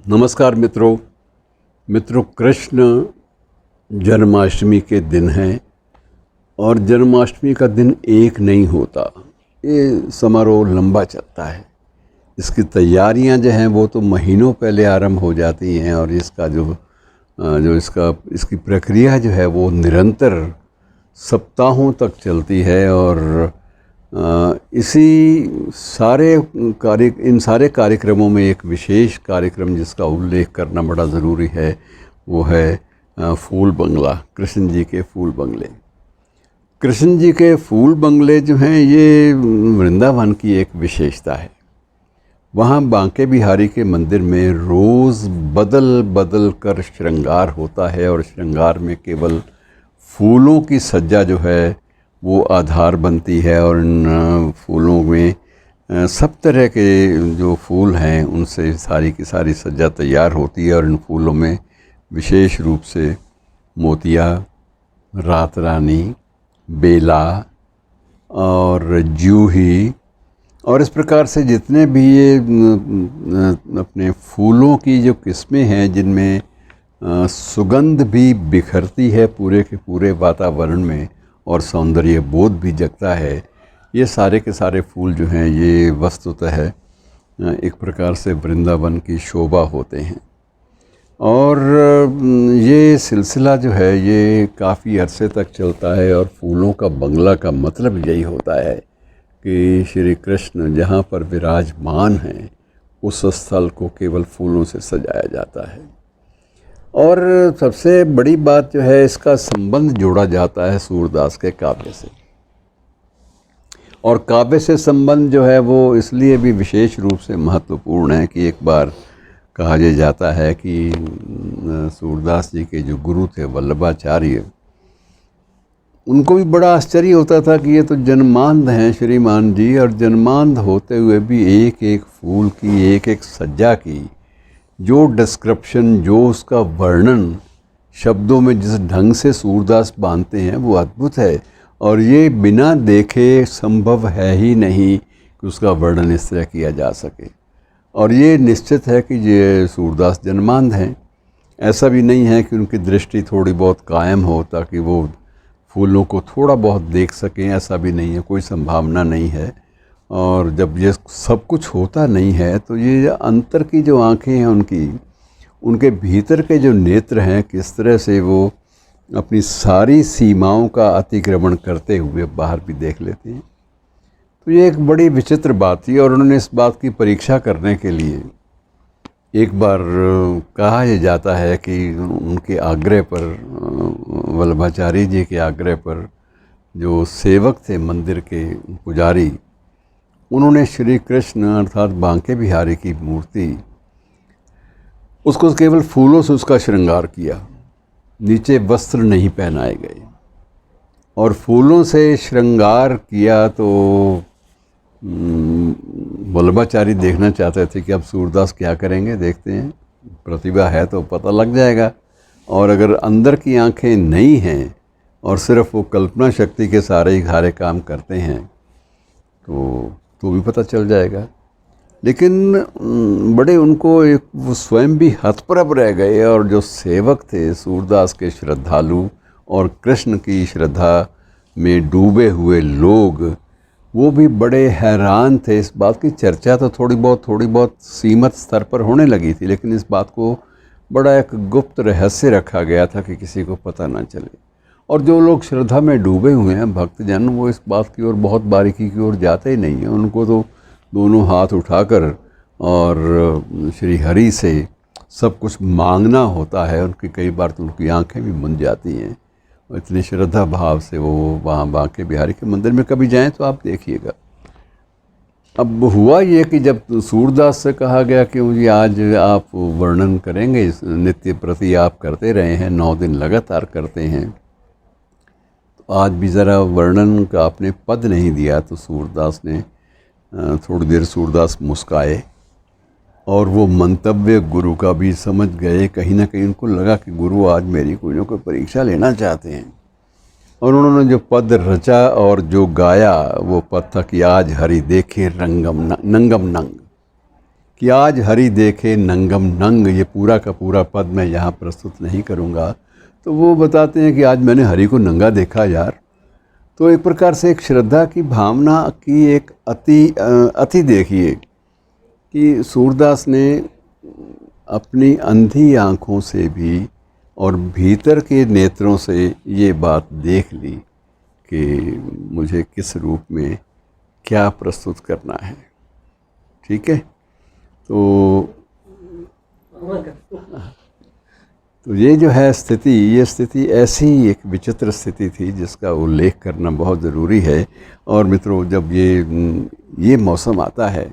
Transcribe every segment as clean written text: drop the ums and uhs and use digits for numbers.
नमस्कार मित्रों, कृष्ण जन्माष्टमी के दिन हैं और जन्माष्टमी का दिन एक नहीं होता। ये समारोह लंबा चलता है। इसकी तैयारियां जो हैं वो तो महीनों पहले आरंभ हो जाती हैं और इसका इसकी प्रक्रिया जो है वो निरंतर सप्ताहों तक चलती है। और इन सारे कार्यक्रमों में एक विशेष कार्यक्रम जिसका उल्लेख करना बड़ा ज़रूरी है वो है फूल बंगला, कृष्ण जी के फूल बंगले। कृष्ण जी के फूल बंगले जो हैं ये वृंदावन की एक विशेषता है। वहाँ बांके बिहारी के मंदिर में रोज़ बदल बदल कर श्रृंगार होता है और श्रृंगार में केवल फूलों की सज्जा जो है वो आधार बनती है। और इन फूलों में सब तरह के जो फूल हैं उनसे सारी की सारी सज्जा तैयार होती है। और इन फूलों में विशेष रूप से मोतिया, रात रानी, बेला और जूही और इस प्रकार से जितने भी ये अपने फूलों की जो किस्में हैं जिनमें सुगंध भी बिखरती है पूरे के पूरे वातावरण में और सौंदर्य बोध भी जगता है, ये सारे के सारे फूल जो हैं ये वस्तुतः एक प्रकार से वृंदावन की शोभा होते हैं। और ये सिलसिला जो है ये काफ़ी अरसे तक चलता है। और फूलों का बंगला का मतलब यही होता है कि श्री कृष्ण जहाँ पर विराजमान हैं उस स्थल को केवल फूलों से सजाया जाता है। और सबसे बड़ी बात जो है इसका संबंध जोड़ा जाता है सूरदास के काव्य से। और काव्य से संबंध जो है वो इसलिए भी विशेष रूप से महत्वपूर्ण है कि एक बार कहा यह जाता है कि सूरदास जी के जो गुरु थे वल्लभाचार्य, उनको भी बड़ा आश्चर्य होता था कि ये तो जन्मांध हैं श्रीमान जी, और जन्मांध होते हुए भी एक एक फूल की, एक एक सज्जा की जो डिस्क्रिप्शन, जो उसका वर्णन शब्दों में जिस ढंग से सूरदास बांधते हैं वो अद्भुत है। और ये बिना देखे संभव है ही नहीं कि उसका वर्णन इस तरह किया जा सके। और ये निश्चित है कि ये सूरदास जन्मांध हैं। ऐसा भी नहीं है कि उनकी दृष्टि थोड़ी बहुत कायम हो ताकि वो फूलों को थोड़ा बहुत देख सकें, ऐसा भी नहीं है, कोई संभावना नहीं है। और जब ये सब कुछ होता नहीं है तो ये अंतर की जो आँखें हैं उनके भीतर के जो नेत्र हैं किस तरह से वो अपनी सारी सीमाओं का अतिक्रमण करते हुए बाहर भी देख लेते हैं। तो ये एक बड़ी विचित्र बात थी। और उन्होंने इस बात की परीक्षा करने के लिए एक बार कहा यह जाता है कि उनके आग्रह पर, वल्लभाचार्य जी के आग्रह पर, जो सेवक थे मंदिर के पुजारी, उन्होंने श्री कृष्ण अर्थात बांके बिहारी की मूर्ति, उसको केवल फूलों से उसका श्रृंगार किया, नीचे वस्त्र नहीं पहनाए गए। और फूलों से श्रृंगार किया तो वल्लभाचार्य देखना चाहते थे कि अब सूरदास क्या करेंगे, देखते हैं, प्रतिभा है तो पता लग जाएगा। और अगर अंदर की आंखें नहीं हैं और सिर्फ वो कल्पना शक्ति के सारे काम करते हैं तो भी पता चल जाएगा। लेकिन बड़े उनको वो स्वयं भी हतप्रभ रह गए। और जो सेवक थे सूरदास के श्रद्धालु और कृष्ण की श्रद्धा में डूबे हुए लोग, वो भी बड़े हैरान थे। इस बात की चर्चा तो थोड़ी बहुत सीमित स्तर पर होने लगी थी, लेकिन इस बात को बड़ा एक गुप्त रहस्य रखा गया था कि किसी को पता ना चले। और जो लोग श्रद्धा में डूबे हुए हैं भक्तजन, वो इस बात की ओर बहुत बारीकी की ओर जाते ही नहीं हैं। उनको तो दोनों हाथ उठाकर और श्री हरि से सब कुछ मांगना होता है। उनकी कई बार तो उनकी आंखें भी मुंद जाती हैं और इतनी श्रद्धा भाव से वो वहाँ बांके बिहारी के मंदिर में कभी जाएं तो आप देखिएगा। अब हुआ ये कि जब सूरदास से कहा गया कि मुझे आज आप वर्णन करेंगे, इस नित्य प्रति आप करते रहे हैं, 9 दिन लगातार करते हैं, तो आज भी ज़रा वर्णन का आपने पद नहीं दिया। तो सूरदास ने थोड़ी देर सूरदास मुस्काए और वो मंतव्य गुरु का भी समझ गए। कहीं ना कहीं उनको लगा कि गुरु आज मेरी कोई ना कोई परीक्षा लेना चाहते हैं। और उन्होंने जो पद रचा और जो गाया वो पद था कि आज हरि देखे नंगम नंग। कि आज हरि देखे नंगम नंग, ये पूरा का पूरा पद मैं यहाँ प्रस्तुत नहीं करूँगा। तो वो बताते हैं कि आज मैंने हरि को नंगा देखा यार। तो एक प्रकार से एक श्रद्धा की भावना की एक अति देखिए कि सूरदास ने अपनी अंधी आँखों से भी और भीतर के नेत्रों से ये बात देख ली कि मुझे किस रूप में क्या प्रस्तुत करना है। ठीक है, तो ये जो है स्थिति, ये स्थिति ऐसी एक विचित्र स्थिति थी जिसका उल्लेख करना बहुत ज़रूरी है। और मित्रों, जब ये मौसम आता है,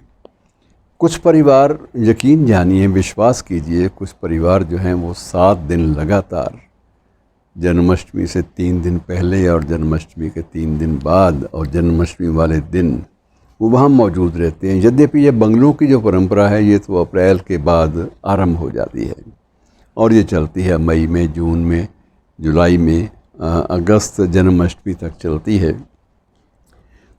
कुछ परिवार, यकीन जानिए, विश्वास कीजिए, कुछ परिवार जो हैं वो 7 दिन लगातार, जन्माष्टमी से 3 दिन पहले और जन्माष्टमी के 3 दिन बाद और जन्माष्टमी वाले दिन वो वहाँ मौजूद रहते हैं। यद्यपि ये बंगलों की जो परंपरा है ये तो अप्रैल के बाद आरंभ हो जाती है और ये चलती है मई में, जून में, जुलाई में, अगस्त जन्माष्टमी तक चलती है।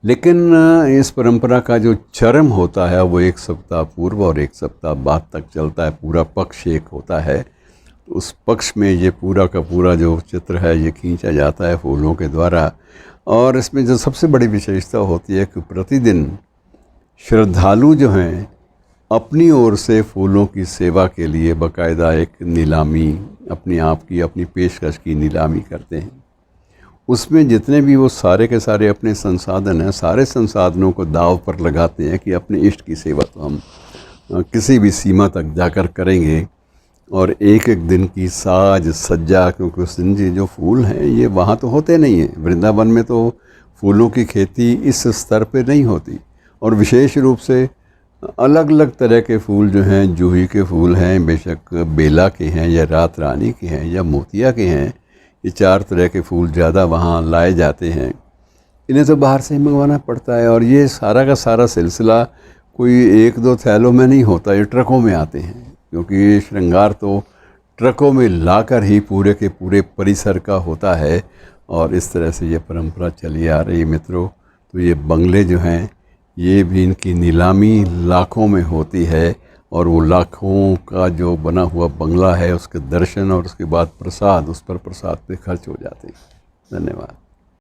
लेकिन इस परंपरा का जो चरम होता है वो 1 सप्ताह पूर्व और 1 सप्ताह बाद तक चलता है। पूरा पक्ष एक होता है, तो उस पक्ष में ये पूरा का पूरा जो चित्र है ये खींचा जाता है फूलों के द्वारा। और इसमें जो सबसे बड़ी विशेषता होती है कि प्रतिदिन श्रद्धालु जो हैं अपनी ओर से फूलों की सेवा के लिए बाकायदा एक नीलामी, अपनी आप की अपनी पेशकश की नीलामी करते हैं। उसमें जितने भी वो सारे के सारे अपने संसाधन हैं, सारे संसाधनों को दाव पर लगाते हैं कि अपने इष्ट की सेवा तो हम किसी भी सीमा तक जाकर करेंगे। और एक एक दिन की साज सज्जा, क्योंकि उस दिन ये जो फूल हैं ये वहाँ तो होते नहीं हैं, वृंदावन में तो फूलों की खेती इस स्तर पे नहीं होती। और विशेष रूप से अलग अलग तरह के फूल जो हैं, जूही के फूल हैं, बेशक बेला के हैं या रात रानी के हैं या मोतिया के हैं, ये 4 तरह के फूल ज़्यादा वहाँ लाए जाते हैं। इन्हें तो बाहर से ही मंगवाना पड़ता है और ये सारा का सारा सिलसिला कोई 1-2 थैलों में नहीं होता, ये ट्रकों में आते हैं, क्योंकि ये श्रृंगार तो ट्रकों में लाकर ही पूरे के पूरे परिसर का होता है। और इस तरह से ये परंपरा चली आ रही है मित्रों। तो ये बंगले जो हैं ये भी, इनकी नीलामी लाखों में होती है और वो लाखों का जो बना हुआ बंगला है उसके दर्शन और उसके बाद प्रसाद, उस पर प्रसाद पे खर्च हो जाते हैं। धन्यवाद।